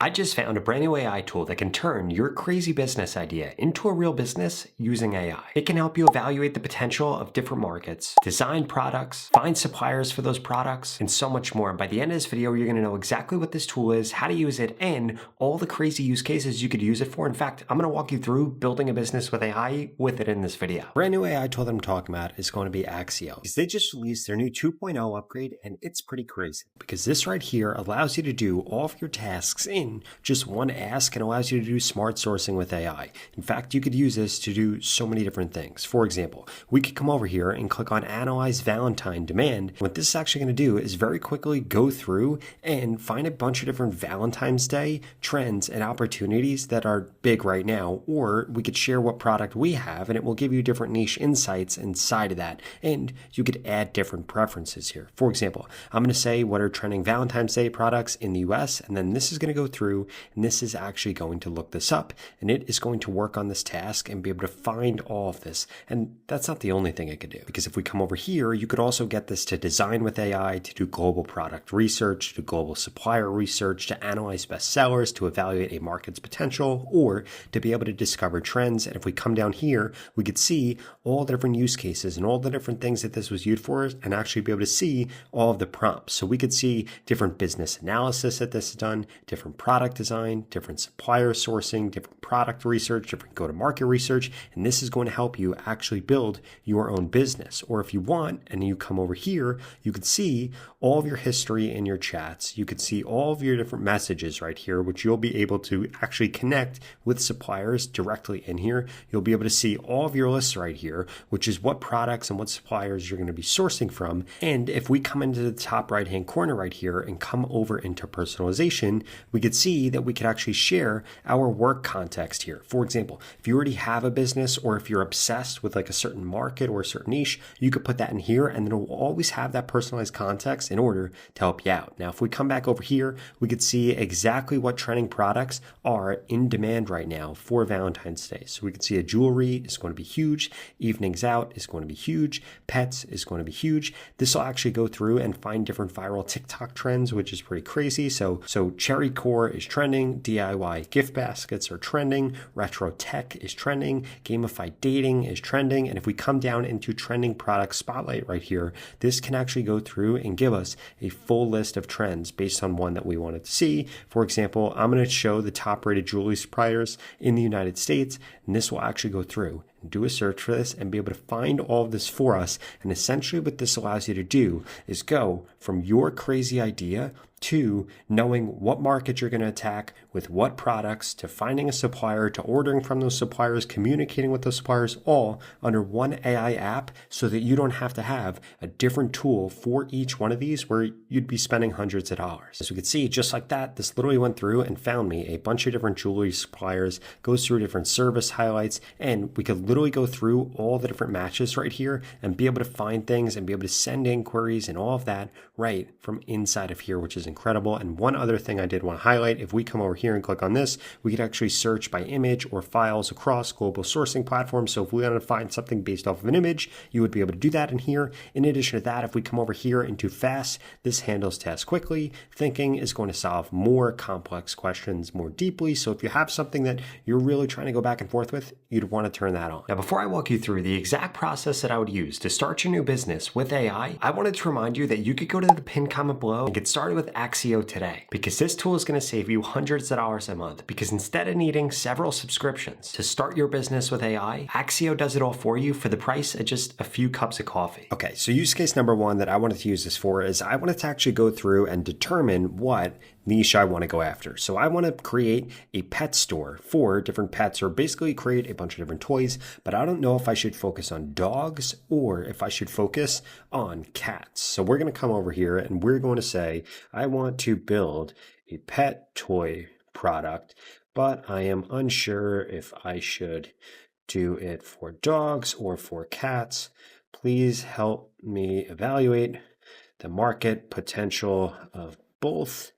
I just found a brand new AI tool that can turn your crazy business idea into a real business using AI. It can help you evaluate the potential of different markets, design products, find suppliers for those products, and so much more. And by the end of this video, you're gonna know exactly what this tool is, how to use it, and all the crazy use cases you could use it for. In fact, I'm gonna walk you through building a business with AI with it in this video. Brand new AI tool that I'm talking about is going to be Accio. Because they just released their new 2.0 upgrade, and it's pretty crazy. Because this right here allows you to do all of your tasks in just one ask and allows you to do smart sourcing with AI. In fact, you could use this to do so many different things. For example, we could come over here and click on Analyze Valentine Demand. What this is actually going to do is very quickly go through and find a bunch of different Valentine's Day trends and opportunities that are big right now. Or we could share what product we have and it will give you different niche insights inside of that. And you could add different preferences here. For example, I'm going to say what are trending Valentine's Day products in the US, and then this is going to go through and this is actually going to look this up and it is going to work on this task and be able to find all of this. And that's not the only thing it could do, because if we come over here, you could also get this to design with AI, to do global product research, to do global supplier research, to analyze bestsellers, to evaluate a market's potential, or to be able to discover trends. And if we come down here, we could see all the different use cases and all the different things that this was used for and actually be able to see all of the prompts. So we could see different business analysis that this is done, different product design, different supplier sourcing, different product research, different go-to-market research, and this is going to help you actually build your own business. Or if you want, and you come over here, you could see all of your history in your chats. You could see all of your different messages right here, which you'll be able to actually connect with suppliers directly in here. You'll be able to see all of your lists right here, which is what products and what suppliers you're going to be sourcing from. And if we come into the top right-hand corner right here and come over into personalization, we could see that we could actually share our work context here. For example, if you already have a business or if you're obsessed with like a certain market or a certain niche, you could put that in here and then it will always have that personalized context in order to help you out. Now, if we come back over here, we could see exactly what trending products are in demand right now for Valentine's Day. So we could see a jewelry is going to be huge. Evenings out is going to be huge. Pets is going to be huge. This will actually go through and find different viral TikTok trends, which is pretty crazy. So cherry core is trending, DIY gift baskets are trending, retro tech is trending, gamified dating is trending, and if we come down into trending product spotlight right here, this can actually go through and give us a full list of trends based on one that we wanted to see. For example, I'm going to show the top rated jewelry suppliers in the United States, and this will actually go through and do a search for this and be able to find all of this for us. And essentially what this allows you to do is go from your crazy idea to knowing what market you're going to attack with what products, to finding a supplier, to ordering from those suppliers, communicating with those suppliers, all under one AI app, so that you don't have to have a different tool for each one of these where you'd be spending hundreds of dollars. As we can see, just like that, this literally went through and found me a bunch of different jewelry suppliers, goes through different service highlights, and we could literally go through all the different matches right here and be able to find things and be able to send inquiries and all of that right from inside of here, which is incredible. And one other thing I did want to highlight, if we come over here and click on this, we could actually search by image or files across global sourcing platforms. So if we want to find something based off of an image, you would be able to do that in here. In addition to that, if we come over here into fast, this handles tasks quickly. Thinking is going to solve more complex questions more deeply. So if you have something that you're really trying to go back and forth with, you'd want to turn that on. Now, before I walk you through the exact process that I would use to start your new business with AI, I wanted to remind you that you could go to the pinned comment below and get started with Accio today, because this tool is going to save you hundreds of dollars a month. Because instead of needing several subscriptions to start your business with AI, Accio does it all for you for the price of just a few cups of coffee. Okay, so use case number one that I wanted to use this for is I wanted to actually go through and determine what niche I want to go after. So I want to create a pet store for different pets, or basically create a bunch of different toys, but I don't know if I should focus on dogs or if I should focus on cats. So we're going to come over here and we're going to say, I want to build a pet toy product, but I am unsure if I should do it for dogs or for cats. Please help me evaluate the market potential of both.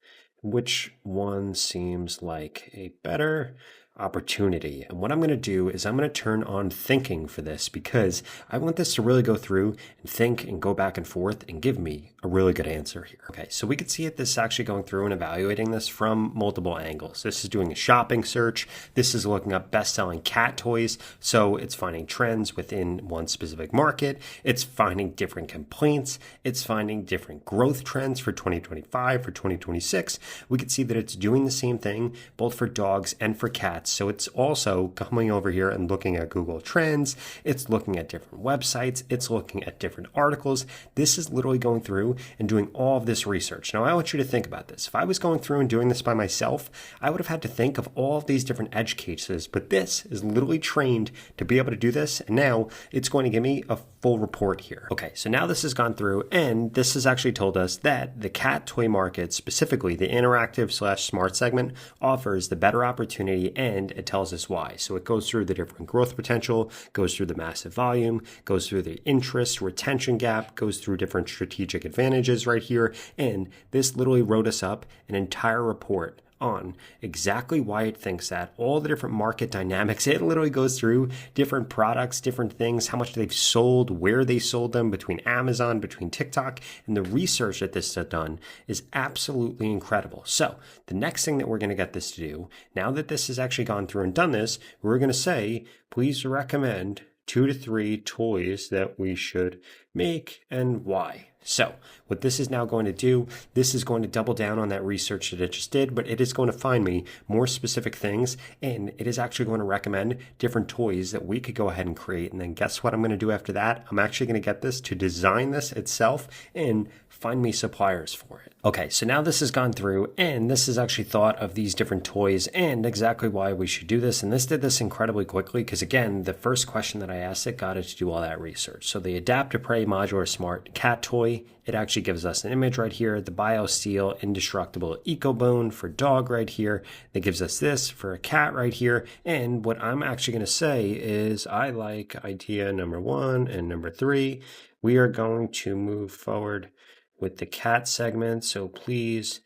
Which one seems like a better opportunity. And what I'm going to do is I'm going to turn on thinking for this because I want this to really go through and think and go back and forth and give me a really good answer here. Okay, so we can see it, this is actually going through and evaluating this from multiple angles. This is doing a shopping search. This is looking up best-selling cat toys. So it's finding trends within one specific market. It's finding different complaints. It's finding different growth trends for 2025, for 2026. We can see that it's doing the same thing both for dogs and for cats. So it's also coming over here and looking at Google Trends. It's looking at different websites. It's looking at different articles. This is literally going through and doing all of this research. Now, I want you to think about this. If I was going through and doing this by myself, I would have had to think of all of these different edge cases, but this is literally trained to be able to do this. And now it's going to give me a full report here. Okay, so now this has gone through and this has actually told us that the cat toy market, specifically the interactive/smart segment, offers the better opportunity, and it tells us why. So it goes through the different growth potential, goes through the massive volume, goes through the interest retention gap, goes through different strategic advantages right here. And this literally wrote us up an entire report on exactly why it thinks that, all the different market dynamics. It literally goes through different products, different things, how much they've sold, where they sold them, between Amazon, between TikTok, and the research that this has done is absolutely incredible. So the next thing that we're going to get this to do, now that this has actually gone through and done this, we're going to say, please recommend 2 to 3 toys that we should make and why. So what this is now going to do, this is going to double down on that research that it just did, but it is going to find me more specific things, and it is actually going to recommend different toys that we could go ahead and create. And then guess what I'm going to do after that? I'm actually going to get this to design this itself and find me suppliers for it. Okay, so now this has gone through and this has actually thought of these different toys and exactly why we should do this. And this did this incredibly quickly because, again, the first question that I asked it got it to do all that research. So the Adapt to Prey modular smart cat toy, it actually gives us an image right here, the BioSteel indestructible eco bone for dog right here. That gives us this for a cat right here. And what I'm actually going to say is I like idea number 1 and number 3. We are going to move forward with the cat segment. So please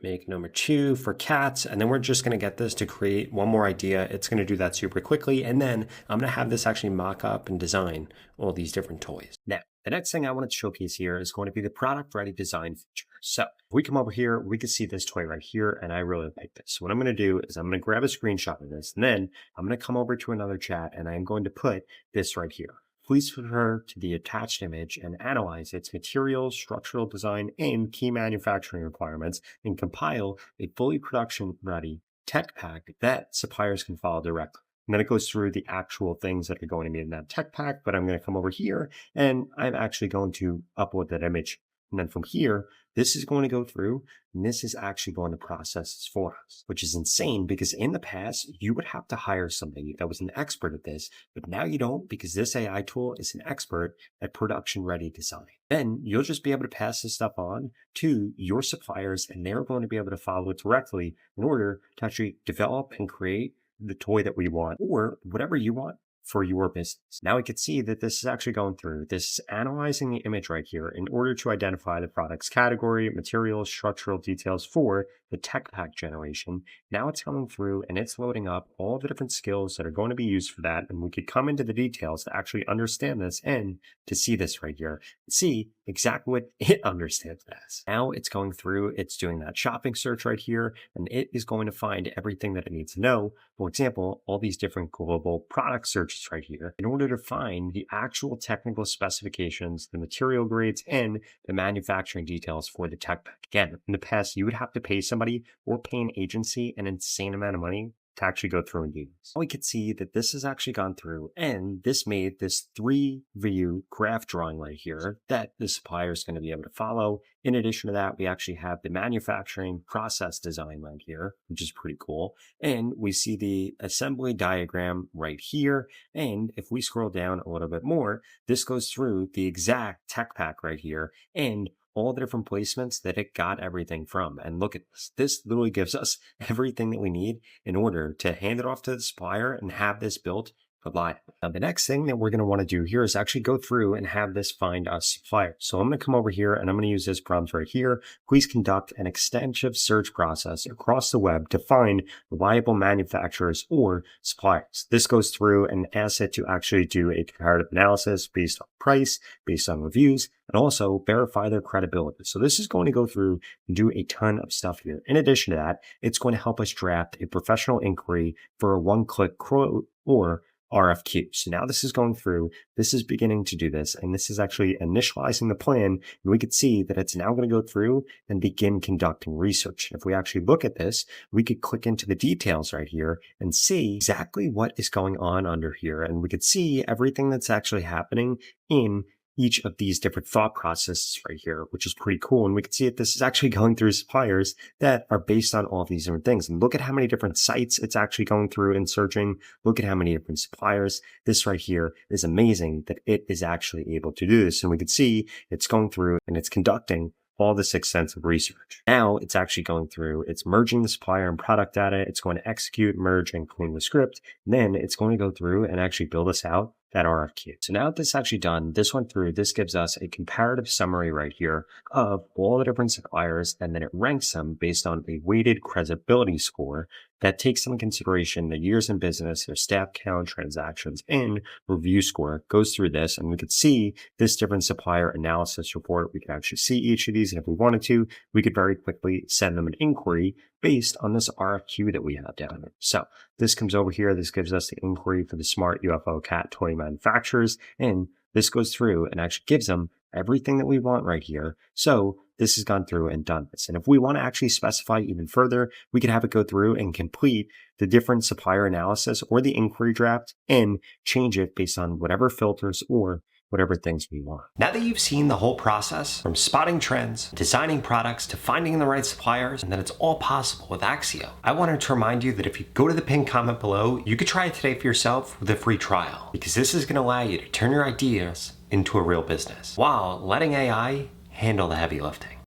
make number 2 for cats. And then we're just going to get this to create one more idea. It's going to do that super quickly. And then I'm going to have this actually mock up and design all these different toys. Now, the next thing I want to showcase here is going to be the product ready design feature. So if we come over here, we can see this toy right here, and I really like this. So what I'm going to do is I'm going to grab a screenshot of this, and then I'm going to come over to another chat, and I'm going to put this right here. Please refer to the attached image and analyze its materials, structural design, and key manufacturing requirements, and compile a fully production-ready tech pack that suppliers can follow directly. And then it goes through the actual things that are going to be in that tech pack, but I'm going to come over here and I'm actually going to upload that image. And then from here, this is going to go through and this is actually going to process this for us, which is insane because in the past, you would have to hire somebody that was an expert at this, but now you don't because this AI tool is an expert at production ready design. Then you'll just be able to pass this stuff on to your suppliers and they're going to be able to follow it directly in order to actually develop and create the toy that we want or whatever you want for your business. Now we can see that this is actually going through. This is analyzing the image right here in order to identify the product's category, materials, structural details for the tech pack generation. Now it's coming through and it's loading up all the different skills that are going to be used for that. And we could come into the details to actually understand this and to see this right here, see exactly what it understands as. Now it's going through, it's doing that shopping search right here, and it is going to find everything that it needs to know. For example, all these different global product searches right here in order to find the actual technical specifications, the material grades, and the manufacturing details for the tech pack. Again, in the past, you would have to pay somebody or pay an agency an insane amount of money to actually go through and do this. We could see that this has actually gone through and this made this 3-view graph drawing right here that the supplier is going to be able to follow. In addition to that, we actually have the manufacturing process design right here, which is pretty cool. And we see the assembly diagram right here. And if we scroll down a little bit more, this goes through the exact tech pack right here and all the different placements that it got everything from. And look at this. This literally gives us everything that we need in order to hand it off to the supplier and have this built Bye-bye. Now, the next thing that we're going to want to do here is actually go through and have this find us supplier. So I'm going to come over here and I'm going to use this prompt right here. Please conduct an extensive search process across the web to find reliable manufacturers or suppliers. This goes through and asks it to actually do a comparative analysis based on price, based on reviews, and also verify their credibility. So this is going to go through and do a ton of stuff here. In addition to that, it's going to help us draft a professional inquiry for a one-click quote or RFQ. So now this is going through, this is beginning to do this, and this is actually initializing the plan. And we could see that it's now going to go through and begin conducting research. If we actually look at this, we could click into the details right here and see exactly what is going on under here. And we could see everything that's actually happening in each of these different thought processes right here, which is pretty cool. And we can see that this is actually going through suppliers that are based on all of these different things. And look at how many different sites it's actually going through and searching. Look at how many different suppliers. This right here is amazing that it is actually able to do this. And we can see it's going through and it's conducting all this extensive research. Now it's actually going through, it's merging the supplier and product data. It's going to execute, merge, and clean the script. And then it's going to go through and actually build us out that RFQ. So now that this is actually done, this went through, this gives us a comparative summary right here of all the different suppliers, and then it ranks them based on a weighted credibility score that takes into consideration the years in business, their staff count, transactions, and review score. Goes through this, and we could see this different supplier analysis report. We could actually see each of these, and if we wanted to, we could very quickly send them an inquiry based on this RFQ that we have down here. So this comes over here. This gives us the inquiry for the smart UFO cat toy manufacturers. And this goes through and actually gives them everything that we want right here. So this has gone through and done this. And if we want to actually specify even further, we could have it go through and complete the different supplier analysis or the inquiry draft and change it based on whatever filters or whatever things we want. Now that you've seen the whole process, from spotting trends, designing products, to finding the right suppliers, and that it's all possible with Accio, I wanted to remind you that if you go to the pinned comment below, you could try it today for yourself with a free trial, because this is going to allow you to turn your ideas into a real business while letting AI handle the heavy lifting.